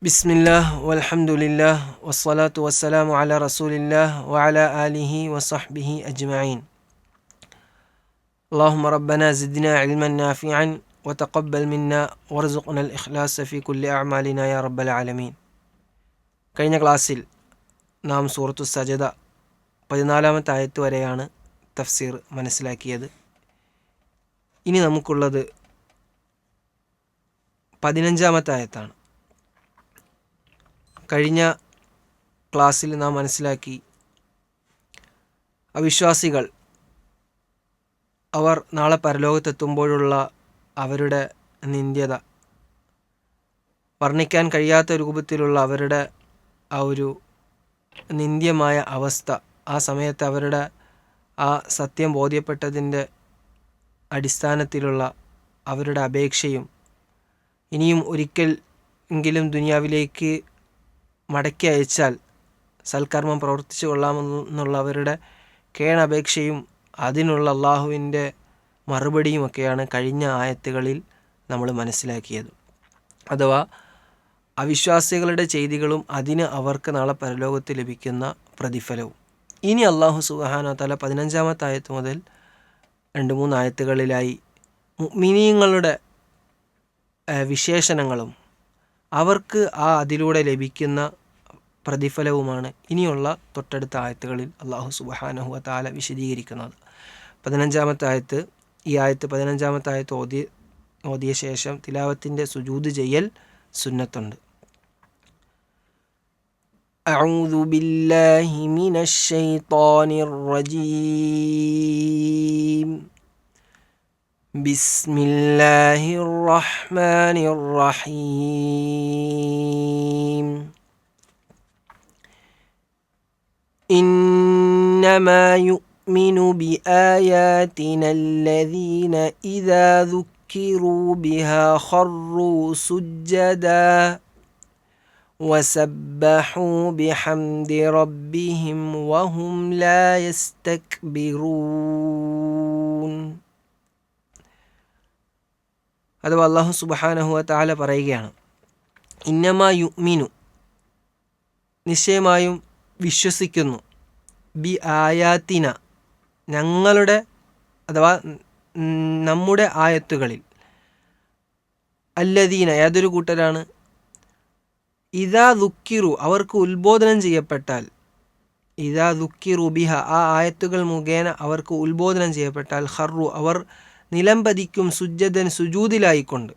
ബിസ്മില്ലാഹ് വൽഹംദുലില്ലാഹ് വസ്സലാത്തു വസ്സലാമു അലാ റസൂലില്ലാഹ് വഅലാ ആലിഹി വസഹ്ബിഹി അജ്മഈൻ. അല്ലാഹുമ്മ റബ്ബനാ സിദ്നാ ഇൽമൻ നാഫിഅൻ വതഖബ്ബൽ മിന്നാ വർസുഖ്നൽ ഇഖ്ലാസ ഫീ കുല്ലി അഅമാലിനാ യാ റബ്ബൽ ആലമീൻ. കഴിഞ്ഞ ക്ലാസ്സിൽ നാം സൂറത്തു സജദ 14-ാമത്തെ ആയത്ത് വരെയാണ് തഫ്സീർ മനസ്സിലാക്കിയത്. ഇനി നമുക്കുള്ളത് 15-ാമത്തെ ആയത്താണ്. കഴിഞ്ഞ ക്ലാസ്സിൽ നാം മനസ്സിലാക്കി, അവിശ്വാസികൾ അവർ നാളെ പരലോകത്തെത്തുമ്പോഴുള്ള അവരുടെ നിന്ദ്യത, വർണ്ണിക്കാൻ കഴിയാത്ത രൂപത്തിലുള്ള അവരുടെ ആ ഒരു നിന്ദ്യമായ അവസ്ഥ, ആ സമയത്ത് അവരുടെ ആ സത്യം ബോധ്യപ്പെട്ടതിൻ്റെ അടിസ്ഥാനത്തിലുള്ള അവരുടെ അപേക്ഷയും ഇനിയും ഒരിക്കൽ എങ്കിലും ദുനിയാവിലേക്ക് മടക്കി അയച്ചാൽ സൽക്കർമ്മം പ്രവർത്തിച്ചു കൊള്ളാമെന്നുള്ള അവരുടെ കേണപേക്ഷയും അതിനുള്ള അള്ളാഹുവിൻ്റെ മറുപടിയുമൊക്കെയാണ് കഴിഞ്ഞ ആയത്തുകളിൽ നമ്മൾ മനസ്സിലാക്കിയത്. അഥവാ അവിശ്വാസികളുടെ ചെയ്തികളും അതിന് അവർക്ക് നാളെ പരലോകത്ത് ലഭിക്കുന്ന പ്രതിഫലവും. ഇനി അള്ളാഹു സുബ്ഹാനഹു വ തആല 15-ാമത്തെ ആയത്ത് മുതൽ 2-3 ആയത്തുകളിലായി മുഅ്മിനീങ്ങളുടെ വിശേഷണങ്ങളും അവർക്ക് അതിലൂടെ ലഭിക്കുന്ന പ്രതിഫലവുമാണ് ഇനിയുള്ള തൊട്ടടുത്ത ആയത്തുകളിൽ അള്ളാഹു സുബ്ഹാനഹു വ തആല വിശദീകരിക്കുന്നത്. 15-ാമത്തെ ആയത്ത്, ഈ ആയത്ത് 15-ാമത്തെ ആയത്ത് ഓതിയ ശേഷം തിലാവത്തിൻ്റെ സുജൂദ് ചെയ്യൽ സുന്നത്തുണ്ട്. അഊദു ബില്ലാഹി മിനശ് ശൈത്വാനിർ റജീം. ബിസ്മില്ലാഹിർ റഹ്മാനിർ റഹീം. إنما يؤمن بآياتنا الذين إذا ذكروا بها خروا سجدا وسبحوا بحمد ربهم وهم لا يستكبرون. അഥവാ അല്ലാഹു സുബ്ഹാനഹു വ തആല പറയുകയാണ്, ഇന്നമാ യുഅ്മിനു, നിശ്ചയമായും വിശ്വസിക്കുന്നു, ബി ആയാത്തിന, ഞങ്ങളുടെ അഥവാ നമ്മുടെ ആയത്തുകളിൽ, അല്ലദീന, ഏതൊരു കൂട്ടരാണ്, ഇദാ ദുക്കിറു, അവർക്ക് ഉത്ബോധനം ചെയ്യപ്പെട്ടാൽ, ഇദാ ദുക്കിറു ബിഹ, ആ ആയത്തുകൾ മുഖേന അവർക്ക് ഉത്ബോധനം ചെയ്യപ്പെട്ടാൽ, ഖർറു, അവർ നിലംപതിക്കും, സുജ്ജദൻ, സുജൂദിലായിക്കൊണ്ട്,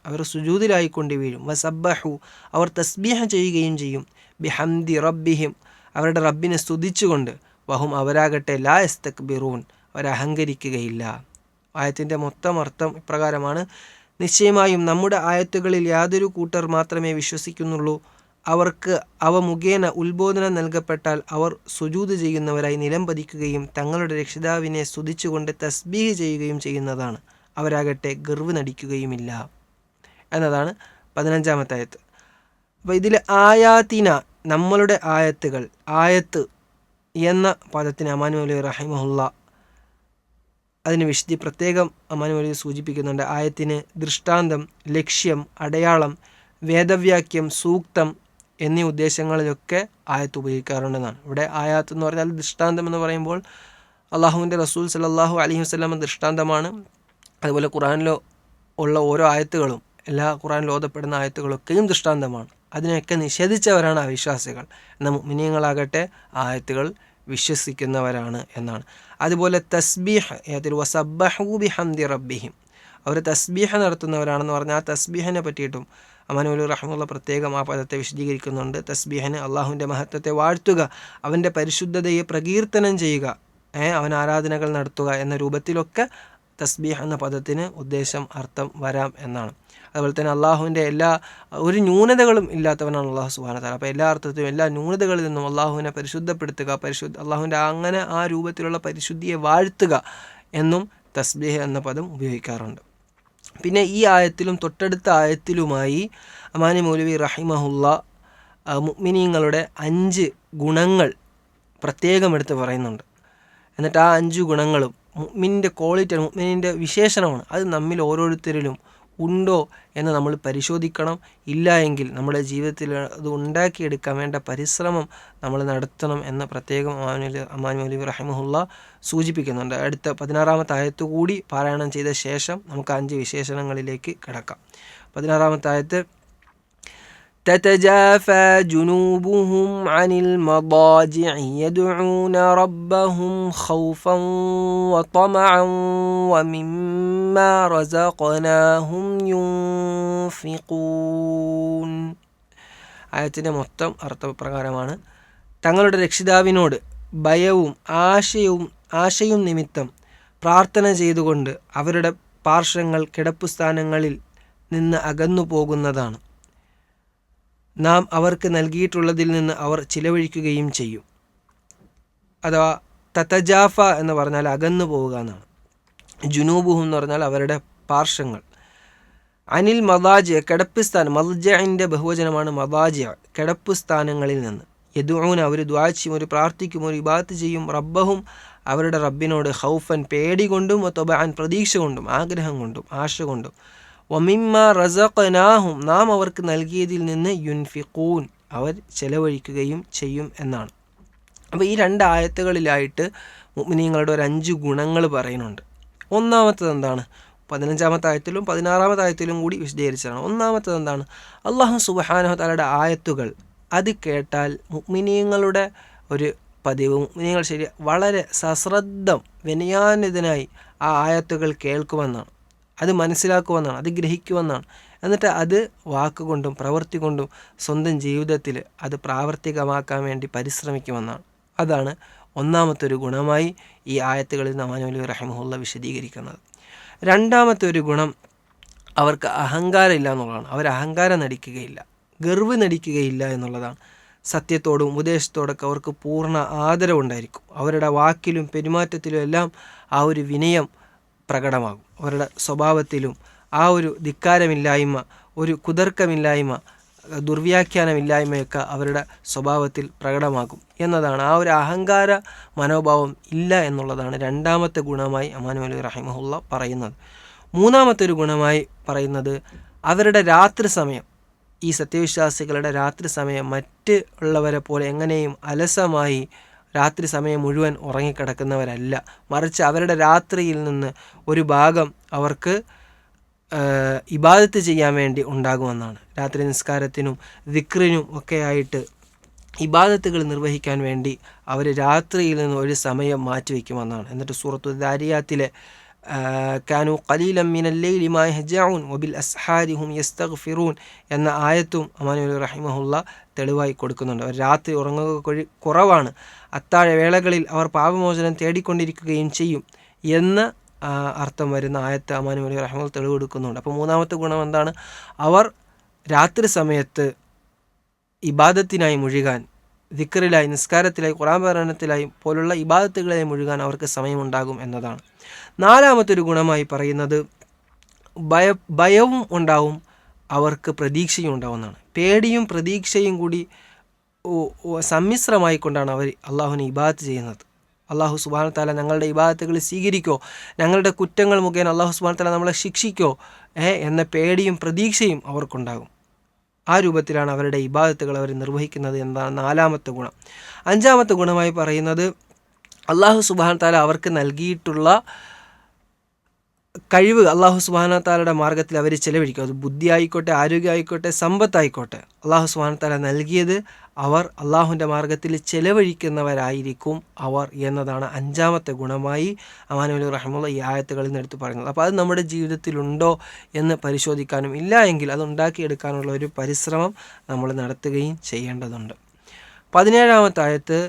അവർ സുജൂദിലായിക്കൊണ്ട് വീഴും, വസബ്ബഹു, അവർ തസ്ബീഹ് ചെയ്യുകയും ചെയ്യും, ബിഹംദി റബ്ബിഹിം, അവരുടെ റബ്ബിനെ സ്തുതിച്ചുകൊണ്ട്, വഹും, അവരാകട്ടെ, ലാ യസ്തക്ബിറൂൻ, അവരഹങ്കരിക്കുകയില്ല. ആയത്തിൻ്റെ മൊത്തം അർത്ഥം ഇപ്രകാരമാണ്: നിശ്ചയമായും നമ്മുടെ ആയത്തുകളിൽ യാതൊരു കൂട്ടർ മാത്രമേ വിശ്വസിക്കുന്നുള്ളൂ, അവർക്ക് അവ മുഖേന ഉത്ബോധനം നൽകപ്പെട്ടാൽ അവർ സുജൂദ് ചെയ്യുന്നവരായി നിലംപതിക്കുകയും തങ്ങളുടെ രക്ഷിതാവിനെ സ്തുതിച്ചുകൊണ്ട് തസ്ബീഹ് ചെയ്യുകയും ചെയ്യുന്നതാണ്. അവരാകട്ടെ ഗർവ് നടിക്കുകയുമില്ല എന്നതാണ് 15-ാമത്തെ ആയത്ത്. അപ്പോൾ ഇതിൽ ആയാത്തിന, നമ്മളുടെ ആയത്തുകൾ, ആയത്ത് എന്ന പദത്തിന് അമാൻ മൗലവി റഹിമഹുല്ല അതിന് പ്രത്യേകം അമാൻ മൗലവി സൂചിപ്പിക്കുന്നുണ്ട്. ആയത്തിന് ദൃഷ്ടാന്തം, ലക്ഷ്യം, അടയാളം, വേദവാക്യം, സൂക്തം എന്നീ ഉദ്ദേശങ്ങളിലൊക്കെ ആയത്ത് ഉപയോഗിക്കാറുണ്ടെന്നാണ്. ഇവിടെ ആയാത്ത് എന്ന് പറഞ്ഞാൽ ദൃഷ്ടാന്തം എന്ന് പറയുമ്പോൾ അള്ളാഹുവിൻ്റെ റസൂൽ സല്ലല്ലാഹു അലൈഹി വസല്ലം ദൃഷ്ടാന്തമാണ്. അതുപോലെ ഖുർആനിലോ ഉള്ള ഓരോ ആയത്തുകളും, എല്ലാ ഖുർആനിൽ ഓതപ്പെടുന്ന ആയത്തുകളൊക്കെയും ദൃഷ്ടാന്തമാണ്. അതിനെയൊക്കെ നിഷേധിച്ചവരാണ് അവിശ്വാസികൾ. എന്നാൽ മുഅ്മിനീങ്ങളാകട്ടെ ആയത്തുകൾ വിശ്വസിക്കുന്നവരാണ് എന്നാണ്. അതുപോലെ തസ്ബീഹ്, ഏതിൽ വസബ്ബഹു ബിഹംദി റബ്ബിഹിം, അവർ തസ്ബീഹ് നടത്തുന്നവരാണെന്ന് പറഞ്ഞാൽ ആ തസ്ബീഹിനെ പറ്റിയിട്ടും അമാൻ മൗലവി റഹിമഹുല്ലാഹ് പ്രത്യേകം ആ പദത്തെ വിശദീകരിക്കുന്നുണ്ട്. തസ്ബീഹിന് അള്ളാഹുവിൻ്റെ മഹത്വത്തെ വാഴ്ത്തുക, അവൻ്റെ പരിശുദ്ധതയെ പ്രകീർത്തനം ചെയ്യുക, അവൻ ആരാധനകൾ നടത്തുക എന്ന രൂപത്തിലൊക്കെ തസ്ബീഹ് എന്ന പദത്തിന് ഉദ്ദേശം, അർത്ഥം വരാം എന്നാണ്. അതുപോലെ തന്നെ അള്ളാഹുവിൻ്റെ ഒരു ന്യൂനതകളും ഇല്ലാത്തവനാണ് അള്ളാഹു സുബ്ഹാനഹു വ തആല. അപ്പോൾ എല്ലാ അർത്ഥത്തിലും എല്ലാ ന്യൂനതകളിൽ നിന്നും അള്ളാഹുവിനെ പരിശുദ്ധപ്പെടുത്തുക, അള്ളാഹുവിൻ്റെ അങ്ങനെ ആ രൂപത്തിലുള്ള പരിശുദ്ധിയെ വാഴ്ത്തുക എന്നും തസ്ബീഹ് എന്ന പദം ഉപയോഗിക്കാറുണ്ട്. പിന്നെ ഈ ആയത്തിലും തൊട്ടടുത്ത ആയത്തിലുമായി അമാനി മൗലവി റഹിമഹുല്ല മുഅ്മിനീങ്ങളുടെ 5 ഗുണങ്ങൾ പ്രത്യേകം എടുത്ത് പറയുന്നുണ്ട്. എന്നിട്ട് ആ 5 ഗുണങ്ങളും മുഅ്മിനിൻ്റെ ക്വാളിറ്റിയാണ്, മുഅ്മിനിൻ്റെ വിശേഷണമാണ്. അത് നമ്മിൽ ഓരോരുത്തരിലും ഉണ്ടോ എന്ന് നമ്മൾ പരിശോധിക്കണം. ഇല്ല എങ്കിൽ നമ്മുടെ ജീവിതത്തിൽ അത് ഉണ്ടാക്കിയെടുക്കാൻ വേണ്ട പരിശ്രമം നമ്മൾ നടത്തണം എന്ന് പ്രത്യേകം അമാൻ മൗലവി റഹിമഹുല്ല സൂചിപ്പിക്കുന്നുണ്ട്. അടുത്ത 16-ാമത്തെ ആയത്ത് കൂടി പാരായണം ചെയ്ത ശേഷം നമുക്ക് 5 വിശേഷണങ്ങളിലേക്ക് കിടക്കാം. 16-ാമത്തെ ആയത്ത് تتجافى جنوبهم عن المضاجع يدعون ربهم خوفا وطمعا ومما رزقناهم ينفقون. ആയത്തിൻ്റെ മൊത്തം അർത്ഥപ്രകാരമാണ്: തങ്ങളുടെ രക്ഷിതാവിനോട് ഭയവും ആശയും നിമിത്തം പ്രാർത്ഥന ചെയ്തുകൊണ്ട് അവരുടെ പാർശ്വങ്ങൾ കിടപ്പുസ്ഥാനങ്ങളിൽ നിന്ന് അകന്നു പോകുന്നതാണ്. നാം അവർക്ക് നൽകിയിട്ടുള്ളതിൽ നിന്ന് അവർ ചിലവഴിക്കുകയും ചെയ്യും. അഥവാ തതജാഫ എന്ന് പറഞ്ഞാൽ അകന്നു പോവുക എന്നാണ്. ജുനൂബുഹും എന്ന് പറഞ്ഞാൽ അവരുടെ പാർശ്വങ്ങൾ. അനിൽ മദാജ് കിടപ്പുസ്ഥാനം, മദ്ജഇൻ്റെ ബഹുവചനമാണ് മദാജ്, കിടപ്പുസ്ഥാനങ്ങളിൽ നിന്ന്. യദുഊന അവർ ദുആ ചെയ്യും, ഒരു പ്രാർത്ഥിക്കും, ഒരു ഇബാദത്ത് ചെയ്യും. റബ്ബഹും അവരുടെ റബ്ബിനോട് ഖൗഫൻ പേടി കൊണ്ടും വതബഅൻ പ്രതീക്ഷ കൊണ്ടും ആഗ്രഹം കൊണ്ടും ആശ കൊണ്ടും. വമിമ്മ റസഖനാഹും നാം അവർക്ക് നൽകിയതിൽ നിന്ന് യുൻഫിഖൂൻ അവർ ചെലവഴിക്കുകയും ചെയ്യും എന്നാണ്. അപ്പോൾ ഈ 2 ആയത്തുകളിലായിട്ട് മുഅ്മിനീങ്ങളുടെ ഒരു 5 ഗുണങ്ങൾ പറയുന്നുണ്ട്. ഒന്നാമത്തത് എന്താണ്? 15-ാമത്തെ ആയത്തിലും 16-ാമത്തെ ആയത്തിലും കൂടി വിശദീകരിച്ചതാണ്. ഒന്നാമത്തത് എന്താണ്? അല്ലാഹു സുബ്ഹാനഹു വ തആലയുടെ ആയത്തുകൾ അത് കേട്ടാൽ മുഅ്മിനീങ്ങളുടെ ഒരു പതിവ്, മുഅ്മിനീങ്ങൾ വളരെ സശ്രദ്ധം വിനയാന്വിതനായി ആ ആയത്തുകൾ കേൾക്കുമെന്നാണ്, അത് മനസ്സിലാക്കുമെന്നാണ്, അത് ഗ്രഹിക്കുമെന്നാണ്. എന്നിട്ട് അത് വാക്കുകൊണ്ടും പ്രവൃത്തി കൊണ്ടും സ്വന്തം ജീവിതത്തിൽ അത് പ്രാവർത്തികമാക്കാൻ വേണ്ടി പരിശ്രമിക്കുമെന്നാണ്. അതാണ് ഒന്നാമത്തെ ഒരു ഗുണമായി ഈ ആയത്തുകളിൽ അമാൻ മൗലവി റഹിമഹുല്ല വിശദീകരിക്കുന്നത്. രണ്ടാമത്തെ ഒരു ഗുണം അവർക്ക് അഹങ്കാരം ഇല്ല എന്നുള്ളതാണ്. അവർ അഹങ്കാരം നടിക്കുകയില്ല, ഗർവ് നടിക്കുകയില്ല എന്നുള്ളതാണ്. സത്യത്തോടും ഉപദേശത്തോടൊക്കെ അവർക്ക് പൂർണ്ണ ആദരവുണ്ടായിരിക്കും. അവരുടെ വാക്കിലും പെരുമാറ്റത്തിലും എല്ലാം ആ ഒരു വിനയം പ്രകടമാകും. അവരുടെ സ്വഭാവത്തിലും ആ ഒരു ധിക്കാരമില്ലായ്മ, ഒരു കുതർക്കമില്ലായ്മ, ദുർവ്യാഖ്യാനമില്ലായ്മയൊക്കെ അവരുടെ സ്വഭാവത്തിൽ പ്രകടമാകും എന്നതാണ്. ആ ഒരു അഹങ്കാര മനോഭാവം ഇല്ല എന്നുള്ളതാണ് രണ്ടാമത്തെ ഗുണമായി അമാൻ മൗലവി റഹിമഹുല്ല പറയുന്നത്. മൂന്നാമത്തെ ഒരു ഗുണമായി പറയുന്നത് അവരുടെ രാത്രി സമയം, ഈ സത്യവിശ്വാസികളുടെ രാത്രി സമയം മറ്റ് ഉള്ളവരെ പോലെ എങ്ങനെയും അലസമായി രാത്രി സമയം മുഴുവൻ ഉറങ്ങിക്കിടക്കുന്നവരല്ല. മറിച്ച് അവരുടെ രാത്രിയിൽ നിന്ന് ഒരു ഭാഗം അവർക്ക് ഇബാദത്ത് ചെയ്യാൻ വേണ്ടി ഉണ്ടാകുമെന്നാണ്. രാത്രി നിസ്കാരത്തിനും ദിക്റിനും ഒക്കെ ആയിട്ട് ഇബാദത്തുകൾ നിർവഹിക്കാൻ വേണ്ടി അവർ രാത്രിയിൽ നിന്ന് ഒരു സമയം മാറ്റിവെക്കുമെന്നാണ്. എന്നിട്ട് സൂറത്തു ദാരിയാത്തിലെ കാനു ഖലീലൻ മിനൽ ലൈലി മാ യഹ്ജഊൻ വബിൽ അസ്ഹാരി ഹും യസ്തഗ്ഫിറൂൻ എന്ന ആയത്തും അമാൻ മൗലവി റഹിമഹുല്ല തെളിവായി കൊടുക്കുന്നുണ്ട്. അവർ രാത്രി ഉറങ്ങുക കുറവാണ്, അത്താഴ വേളകളിൽ അവർ പാപമോചനം തേടിക്കൊണ്ടിരിക്കുകയും ചെയ്യും എന്ന് അർത്ഥം വരുന്ന ആയത്ത് അമാൻ മൗലവി റഹിമഹുല്ല തെളിവ് കൊടുക്കുന്നുണ്ട്. അപ്പോൾ മൂന്നാമത്തെ ഗുണം എന്താണ്? അവർ രാത്രി സമയത്ത് ഇബാദത്തിനായി മുഴുകാൻ, ദിക്റിലായി, നിസ്കാരത്തിലായി, ഖുർആൻ പാരായണത്തിലായി പോലുള്ള ഇബാദത്തുകളായി മുഴുകാൻ അവർക്ക് സമയമുണ്ടാകും എന്നതാണ്. നാലാമത്തെ ഒരു ഗുണമായി പറയുന്നത് ഭയവും ഉണ്ടാവും, അവർക്ക് പ്രതീക്ഷയും ഉണ്ടാവുന്നതാണ്. പേടിയും പ്രതീക്ഷയും കൂടി സമ്മിശ്രമായിക്കൊണ്ടാണ് അവർ അള്ളാഹുവിനെ ഇബാദത്ത് ചെയ്യുന്നത്. അള്ളാഹു സുബ്ഹാനഹു വ തആല ഞങ്ങളുടെ ഇബാദത്തുകൾ സ്വീകരിക്കോ, ഞങ്ങളുടെ കുറ്റങ്ങൾ മുഖേന അള്ളാഹു സുബ്ഹാനഹു വ തആല നമ്മളെ ശിക്ഷിക്കോ എന്ന പേടിയും പ്രതീക്ഷയും അവർക്കുണ്ടാകും. ആ രൂപത്തിലാണ് അവരുടെ ഇബാദത്തുകൾ അവർ നിർവഹിക്കുന്നത് എന്നതാണ് നാലാമത്തെ ഗുണം. അഞ്ചാമത്തെ ഗുണമായി പറയുന്നത് അള്ളാഹു സുബ്ഹാനഹു വ തആല അവർക്ക് നൽകിയിട്ടുള്ള കഴിവ് അള്ളാഹു സുബ്ഹാനഹു വ തആലയുടെ മാർഗ്ഗത്തിൽ അവർ ചെലവഴിക്കും. അത് ബുദ്ധി ആയിക്കോട്ടെ, ആരോഗ്യം ആയിക്കോട്ടെ, സമ്പത്തായിക്കോട്ടെ, അള്ളാഹു സുബ്ഹാനഹു വ തആല നൽകിയത് അവർ അള്ളാഹുവിൻ്റെ മാർഗ്ഗത്തിൽ ചെലവഴിക്കുന്നവരായിരിക്കും അവർ എന്നതാണ് അഞ്ചാമത്തെ ഗുണമായി അമാൻ മൗലവി റഹിമഹുല്ല ഈ ആയത്തുകളിൽ നിന്ന് എടുത്ത് പറയുന്നത്. അപ്പോൾ അത് നമ്മുടെ ജീവിതത്തിലുണ്ടോ എന്ന് പരിശോധിക്കാനും ഇല്ല എങ്കിൽ അത് ഉണ്ടാക്കിയെടുക്കാനുള്ള ഒരു പരിശ്രമം നമ്മൾ നടത്തുകയും ചെയ്യേണ്ടതുണ്ട്. 17-ാമത്തെ ആയത്ത്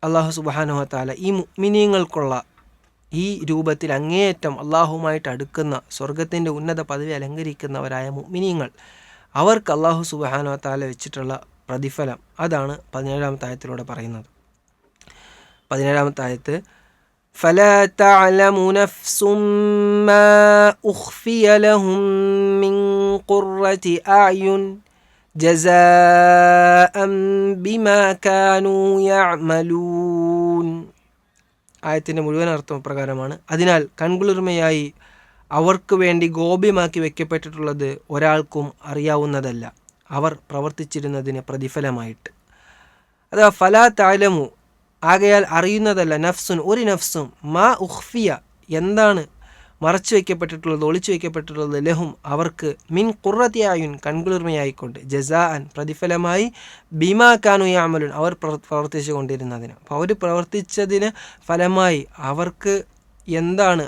അള്ളാഹു സുബ്ഹാനഹു വ തആല ഈ മുഅ്മിനീങ്ങൾക്കുള്ള ഈ രൂപത്തിൽ അങ്ങേയറ്റം അള്ളാഹുമായിട്ട് അടുക്കുന്ന സ്വർഗത്തിൻ്റെ ഉന്നത പദവി അലങ്കരിക്കുന്നവരായ മുഅ്മിനീങ്ങൾ, അവർക്ക് അള്ളാഹു സുബ്ഹാനഹു വ തആല വെച്ചിട്ടുള്ള പ്രതിഫലം അതാണ് 17-ാമത്തെ ആയത്തിലൂടെ പറയുന്നത്. 17-ാമത്തെ ആയത്ത് فَلَا تَعْلَمُ نَفْسٌ مَّا أُخْفِيَ لَهُم مِّن قُرَّةِ أَعْيُنٍ جَزَاءً بِمَا كَانُوا يَعْمَلُونَ. ആയത്തിൻ്റെ മുഴുവൻ അർത്ഥം പ്രകാരമാണ്: അതിനാൽ കൺകുളിർമയായി അവർക്ക് വേണ്ടി ഗോപ്യമാക്കി വയ്ക്കപ്പെട്ടിട്ടുള്ളത് ഒരാൾക്കും അറിയാവുന്നതല്ല, അവർ പ്രവർത്തിച്ചിരുന്നതിന് പ്രതിഫലമായിട്ട്. അഥവാ ഫലാ തഅലമു, ആകയാൽ അറിയുന്നതല്ല, നഫ്സുൻ ഒരു നഫ്സും, മാ ഉഖ്ഫിയ എന്താണ് മറച്ചു വയ്ക്കപ്പെട്ടിട്ടുള്ളത്, ഒളിച്ചു വയ്ക്കപ്പെട്ടിട്ടുള്ളത്, ലഹും അവർക്ക്, മിൻ ഖുർറത്തി അയുൻ കൺകുളിർമയായിക്കൊണ്ട്, ജസാഅൻ പ്രതിഫലമായി, ബിമാ കാനു യഅമലുൻ അവർ പ്രവർത്തിച്ചു കൊണ്ടിരുന്നതിന്. അപ്പോൾ അവർ പ്രവർത്തിച്ചതിന് ഫലമായി അവർക്ക് എന്താണ്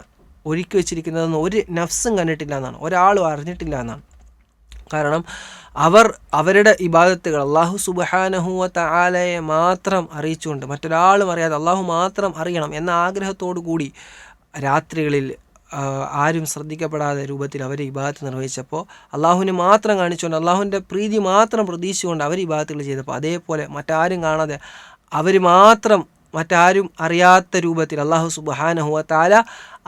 ഒരുക്കി വെച്ചിരിക്കുന്നതെന്ന് ഒരു നഫ്സും കണ്ടിട്ടില്ല എന്നാണ്, ഒരാളും അറിഞ്ഞിട്ടില്ല എന്നാണ്. കാരണം അവർ അവരുടെ ഇബാദത്തുകൾ അല്ലാഹു സുബ്ഹാനഹു വ തആലയെ മാത്രം അറിയിച്ചുകൊണ്ട്, മറ്റൊരാളും അറിയാതെ അല്ലാഹു മാത്രം അറിയണം എന്ന ആഗ്രഹത്തോടു കൂടി രാത്രികളിൽ ആരും ശ്രദ്ധിക്കപ്പെടാതെ രൂപത്തിൽ അവർ ഇബാദത്ത് നിർവഹിച്ചപ്പോൾ, അള്ളാഹുവിനെ മാത്രം കാണിച്ചുകൊണ്ട്, അള്ളാഹുവിൻ്റെ പ്രീതി മാത്രം പ്രതീക്ഷിച്ചുകൊണ്ട് അവർ ഇബാദത്തുകൾ ചെയ്തപ്പോൾ, അതേപോലെ മറ്റാരും കാണാതെ അവർ മാത്രം മറ്റാരും അറിയാത്ത രൂപത്തിൽ അല്ലാഹു സുബ്ഹാനഹു വ തആല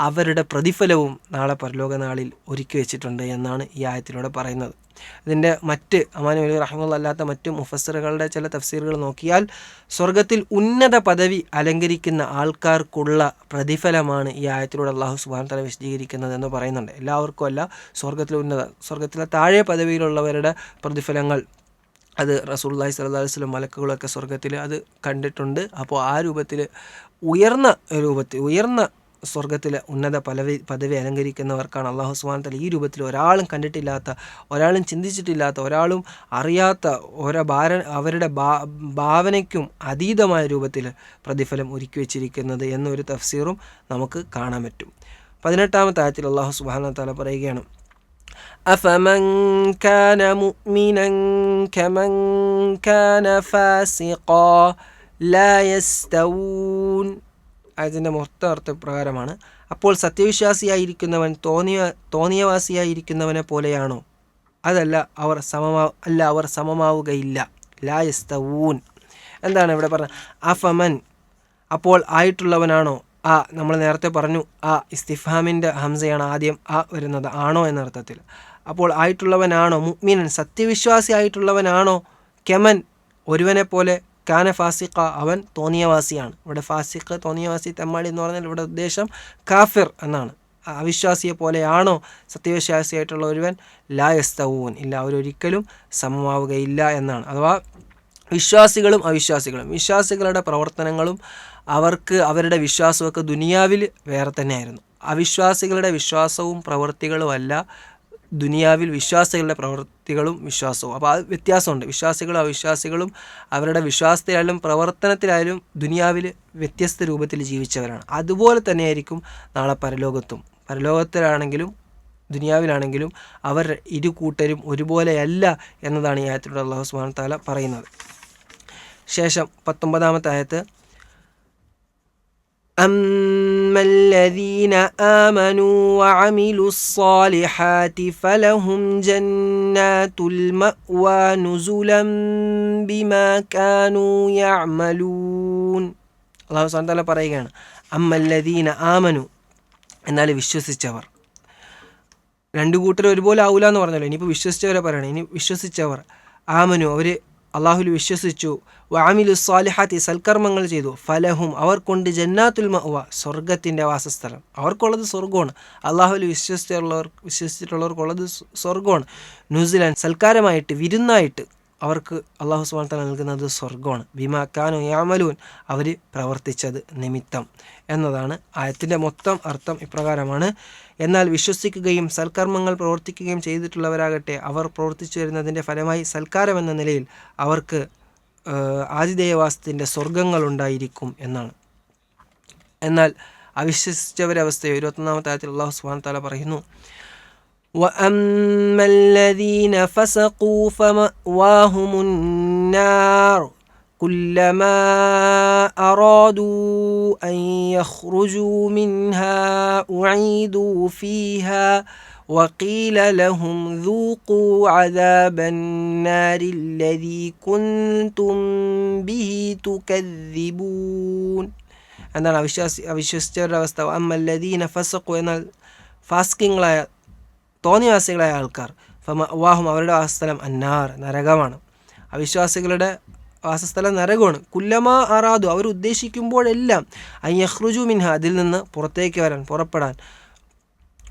അവരുടെ പ്രതിഫലവും നാളെ പരലോക നാളിൽ ഒരുക്കി വെച്ചിട്ടുണ്ട് എന്നാണ് ഈ ആയത്തിലൂടെ പറയുന്നത്. ഇതിൻ്റെ മറ്റ് അമാനി വലി റഹിമഹുല്ലാഹ് അല്ലാത്ത മറ്റ് മുഫസ്സിറുകളുടെ ചില തഫ്സീറുകൾ നോക്കിയാൽ സ്വർഗത്തിൽ ഉന്നത പദവി അലങ്കരിക്കുന്ന ആൾക്കാർക്കുള്ള പ്രതിഫലമാണ് ഈ ആയത്തിലൂടെ അല്ലാഹു സുബ്ഹാനഹു വ തആല വിശദീകരിക്കുന്നത് എന്ന് പറയുന്നുണ്ട്. എല്ലാവർക്കും അല്ല, സ്വർഗത്തിലെ താഴെ പദവിയിലുള്ളവരുടെ പ്രതിഫലങ്ങൾ അത് റസൂലുള്ളാഹി സ്വല്ലല്ലാഹു അലൈഹി വസല്ലം മലക്കുകളൊക്കെ സ്വർഗത്തിൽ അത് കണ്ടിട്ടുണ്ട്. അപ്പോൾ ആ രൂപത്തിൽ ഉയർന്ന സ്വർഗത്തിലെ ഉന്നത പദവി അലങ്കരിക്കുന്നവർക്കാണ് അല്ലാഹു സുബ്ഹാനഹു വ തആല ഈ രൂപത്തിൽ ഒരാളും കണ്ടിട്ടില്ലാത്ത, ഒരാളും ചിന്തിച്ചിട്ടില്ലാത്ത, ഒരാളും അറിയാത്ത അവരുടെ ഭാവനയ്ക്കും അതീതമായ രൂപത്തിൽ പ്രതിഫലം ഒരുക്കി വെച്ചിരിക്കുന്നത് എന്നൊരു തഫ്സീറും നമുക്ക് കാണാൻ പറ്റും. 18-ാമത്തെ ആയത്തിൽ അല്ലാഹു സുബ്ഹാനഹു വ തആല പറയുകയാണ്, അഫമൻ കാന മുഅ്മിനൻ കമൻ കാന ഫാസിഖാ ലാ യസ്തവൂൻ. അതിൻ്റെ മൊത്തം അർത്ഥപ്രകാരമാണ്, അപ്പോൾ സത്യവിശ്വാസിയായിരിക്കുന്നവൻ തോന്നിയവാസിയായിരിക്കുന്നവനെ പോലെയാണോ? അതല്ല, അവർ സമമാവുകയില്ല. ലാ യസ്തവൂൻ എന്താണ് ഇവിടെ പറഞ്ഞത്? അഫമൻ അപ്പോൾ ആയിട്ടുള്ളവനാണോ? നമ്മൾ നേരത്തെ പറഞ്ഞു ഇസ്തിഫാമിൻ്റെ ഹംസയാണ് ആദ്യം വരുന്നത്, ആണോ എന്നർത്ഥത്തിൽ. അപ്പോൾ ആയിട്ടുള്ളവനാണോ? മുഅ്മിനൻ സത്യവിശ്വാസി ആയിട്ടുള്ളവനാണോ? കെമൻ ഒരുവനെ പോലെ, കാന ഫാസിഖ അവൻ തോന്നിയവാസിയാണ്. ഇവിടെ ഫാസിഖ് തോന്നിയവാസി തെമ്മാടി എന്ന് പറഞ്ഞാൽ ഇവിടെ ഉദ്ദേശം കാഫിർ എന്നാണ്. അവിശ്വാസിയെ പോലെയാണോ സത്യവിശ്വാസിയായിട്ടുള്ള ഒരുവൻ? ലാ യസ്തവൂൻ ഇല്ല, അവരൊരിക്കലും സമമാവുകയില്ല എന്നാണ്. അഥവാ വിശ്വാസികളും അവിശ്വാസികളും, വിശ്വാസികളുടെ പ്രവർത്തനങ്ങളും അവരുടെ വിശ്വാസമൊക്കെ ദുനിയാവിൽ വേറെ തന്നെയായിരുന്നു. അവിശ്വാസികളുടെ വിശ്വാസവും പ്രവൃത്തികളുമല്ല ദുനിയാവിൽ വിശ്വാസികളുടെ പ്രവൃത്തികളും വിശ്വാസവും. അപ്പോൾ അത് വ്യത്യാസമുണ്ട്. വിശ്വാസികളും അവിശ്വാസികളും അവരുടെ വിശ്വാസത്തിലായാലും പ്രവർത്തനത്തിലായാലും ദുനിയാവിൽ വ്യത്യസ്ത രൂപത്തിൽ ജീവിച്ചവരാണ്. അതുപോലെ തന്നെയായിരിക്കും നാളെ പരലോകത്തിലാണെങ്കിലും ദുനിയാവിലാണെങ്കിലും അവർ ഇരു കൂട്ടരും ഒരുപോലെയല്ല എന്നതാണ് ഈ ആയത്തിലൂടെ അല്ലാഹു സുബ്ഹാനഹു വ തആല പറയുന്നത്. ശേഷം 19-ാമത്തെ ആയത്ത്, അമ്മല്ലദീന ആമനൂ വഅമിലുസ്സാലിഹാതി ഫലഹും ജന്നാതുൽ മഅ്വാ നുസുലൻ ബിമാ കാനൂ യഅമലൂൻ. അല്ലാഹു സുബ്ഹാനഹു വ തആല പറയുകയാണ്, അമ്മല്ലദീന ആമനു എന്നാൽ വിശ്വസിച്ചവർ. രണ്ടു കൂട്ടർ ഒരുപോലെ ആവൂല എന്ന് പറഞ്ഞല്ലോ, ഇനിയിപ്പോൾ വിശ്വസിച്ചവരെ പറയണം. ഇനി വിശ്വസിച്ചവർ, ആമനു അവർ അള്ളാഹുൽ വിശ്വസിച്ചു, വഅമിലു സ്വാലിഹാത്തി സൽക്കർമ്മങ്ങൾ ചെയ്തു, ഫലഹും അവർക്കുണ്ട്, ജന്നാത്തുൽ മഅ്വ സ്വർഗത്തിൻ്റെ വാസസ്ഥലം, അവർക്കുള്ളത് സ്വർഗമാണ്. അള്ളാഹുൽ വിശ്വസിച്ചിട്ടുള്ളവർക്കുള്ളത് സ്വർഗമാണ്. നുസുലൻ സൽക്കാരമായിട്ട്, വിരുന്നായിട്ട് അവർക്ക് അല്ലാഹു സുബ്ഹാനഹു വ തആല നൽകുന്നത് സ്വർഗമാണ്. ബിമാ കാനൂ യഅമലൂൻ അവർ പ്രവർത്തിച്ചത് നിമിത്തം എന്നതാണ് ആയത്തിൻ്റെ മൊത്തം അർത്ഥം. ഇപ്രകാരമാണ്. എന്നാൽ വിശ്വസിക്കുകയും സൽക്കർമ്മങ്ങൾ പ്രവർത്തിക്കുകയും ചെയ്തിട്ടുള്ളവരാകട്ടെ അവർ പ്രവർത്തിച്ചു വരുന്നതിൻ്റെ ഫലമായി സൽക്കാരം എന്ന നിലയിൽ അവർക്ക് ആതിഥേയവാസത്തിൻ്റെ സ്വർഗങ്ങളുണ്ടായിരിക്കും എന്നാണ്. എന്നാൽ അവിശ്വസിച്ചവരുടെ അവസ്ഥയെ 21-ാമത്തെ ആയത്തിൽ അല്ലാഹു സുബ്ഹാനഹു വ തആല പറയുന്നു, وَأَمَّا الَّذِينَ فَسَقُوا فَمَأْوَاهُمُ النَّارُ كُلَّمَا أَرَادُوا أَن يَخْرُجُوا مِنْهَا أُعِيدُوا فِيهَا وَقِيلَ لَهُمْ ذُوقُوا عَذَابَ النَّارِ الَّذِي كُنْتُمْ بِهِ تُكَذِّبُونَ. എന്താണ് അവിശ്വസിച്ചവരുടെ അവസ്ഥ? അമ്മ الَّذِينَ فَسَقُوا എന്നാൽ ഫാസ്കിങ്ങളായ തോന്നിവാസികളായ ആൾക്കാർ, ഫമഅ്വാഹും അവരുടെ വാസസ്ഥലം അന്നാർ നരകമാണ്. അവിശ്വാസികളുടെ വാസസ്ഥലം നരകമാണ്. കുല്ലമാ അറാദു അവർ ഉദ്ദേശിക്കുമ്പോഴെല്ലാം അൻ യഖ്റുജു മിൻഹ അതിൽ നിന്ന് പുറപ്പെടാൻ,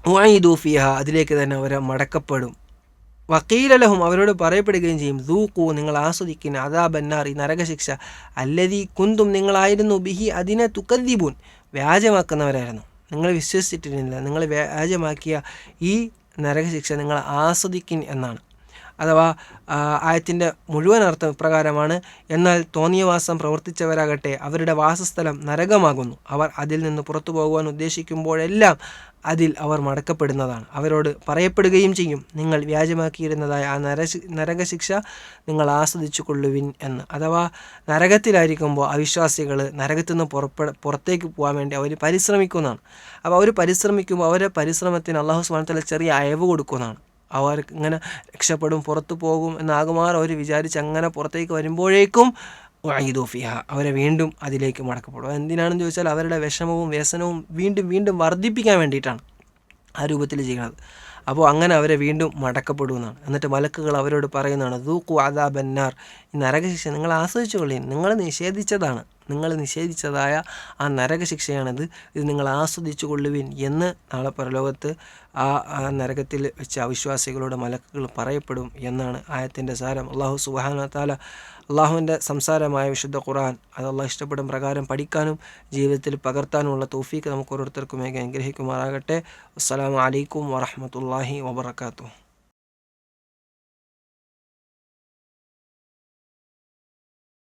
ഉഈദു ഫീഹ അതിലേക്ക് തന്നെ അവർ മടക്കപ്പെടും. വക്കീലലഹും അവരോട് പറയപ്പെടുകയും ചെയ്യും ദൂഖൂ നിങ്ങൾ ആസ്വദിക്കുന്ന അദാബന്നാർ ഈ നരകശിക്ഷ അല്ലദീ കുന്തും നിങ്ങളായിരുന്നു ബിഹി അതിനെ തുകദ്ദിബൂൻ വ്യാജമാക്കുന്നവരായിരുന്നു, നിങ്ങൾ വിശ്വസിച്ചിട്ടിരുന്നില്ല, നിങ്ങൾ വ്യാജമാക്കിയ ഈ നരകശിക്ഷ നിങ്ങൾ ആസ്വദിക്കിൻ എന്നാണ്. അഥവാ ആയത്തിൻ്റെ മുഴുവൻ അർത്ഥം ഇപ്രകാരമാണ്: എന്നാൽ തോന്നിയവാസം പ്രവർത്തിച്ചവരാകട്ടെ അവരുടെ വാസസ്ഥലം നരകമാകുന്നു. അവർ അതിൽ നിന്ന് പുറത്തു പോകുവാൻ ഉദ്ദേശിക്കുമ്പോഴെല്ലാം അതിൽ അവർ മടക്കപ്പെടുന്നതാണ്. അവരോട് പറയപ്പെടുകയും ചെയ്യും നിങ്ങൾ വ്യാജമാക്കിയിരുന്നതായ ആ നരകശിക്ഷ നിങ്ങൾ ആസ്വദിച്ചു കൊള്ളുവിൻ എന്ന്. അഥവാ നരകത്തിലായിരിക്കുമ്പോൾ അവിശ്വാസികൾ നരകത്തിൽ നിന്ന് പുറത്തേക്ക് പോകാൻ വേണ്ടി അവർ പരിശ്രമിക്കുന്നതാണ്. അപ്പോൾ അവർ പരിശ്രമിക്കുമ്പോൾ അവരുടെ പരിശ്രമത്തിന് അല്ലാഹു സുബ്ഹാനഹു വ തആല ചെറിയ അയവ് കൊടുക്കുന്നതാണ്. അവർ ഇങ്ങനെ രക്ഷപ്പെടും, പുറത്തു പോകും എന്നാകുമാർ അവർ വിചാരിച്ച് അങ്ങനെ പുറത്തേക്ക് വരുമ്പോഴേക്കും ഉഈദു ഫീഹ അവരെ വീണ്ടും അതിലേക്ക് മടക്കപ്പെടും. എന്തിനാണെന്ന് ചോദിച്ചാൽ അവരുടെ വിഷമവും വ്യസനവും വീണ്ടും വീണ്ടും വർദ്ധിപ്പിക്കാൻ വേണ്ടിയിട്ടാണ് ആ രൂപത്തിൽ ചെയ്യുന്നത്. അപ്പോൾ അങ്ങനെ അവരെ വീണ്ടും മടക്കപ്പെടുമെന്നാണ്. എന്നിട്ട് മലക്കുകൾ അവരോട് പറയുന്നതാണ് ദൂഖു അദാബന്നാർ ഈ നരകശിക്ഷ നിങ്ങൾ ആസ്വദിച്ചു കൊള്ളുകയും നിങ്ങൾ നിഷേധിച്ചതായ ആ നരകശിക്ഷയാണിത്, ഇത് നിങ്ങൾ ആസ്വദിച്ചു കൊള്ളുവിൻ എന്ന് നാളെ പരലോകത്ത് ആ നരകത്തിൽ വെച്ച് അവിശ്വാസികളോട് മലക്കുകൾ പറയപ്പെടും എന്നാണ് ആയത്തിൻ്റെ സാരം. അല്ലാഹു സുബ്ഹാനഹു വ തആല അള്ളാഹുവിൻ്റെ സംസാരമായ വിശുദ്ധ ഖുർആൻ അത് അള്ളാഹ് ഇഷ്ടപ്പെടും പ്രകാരം പഠിക്കാനും ജീവിതത്തിൽ പകർത്താനുമുള്ള തൗഫീക്ക് നമുക്ക് ഓരോരുത്തർക്കും അനുഗ്രഹിക്കുമാറാകട്ടെ. അസ്സലാമു അലൈക്കും വറഹ്മത്തുള്ളാഹി വബറകാതുഹു.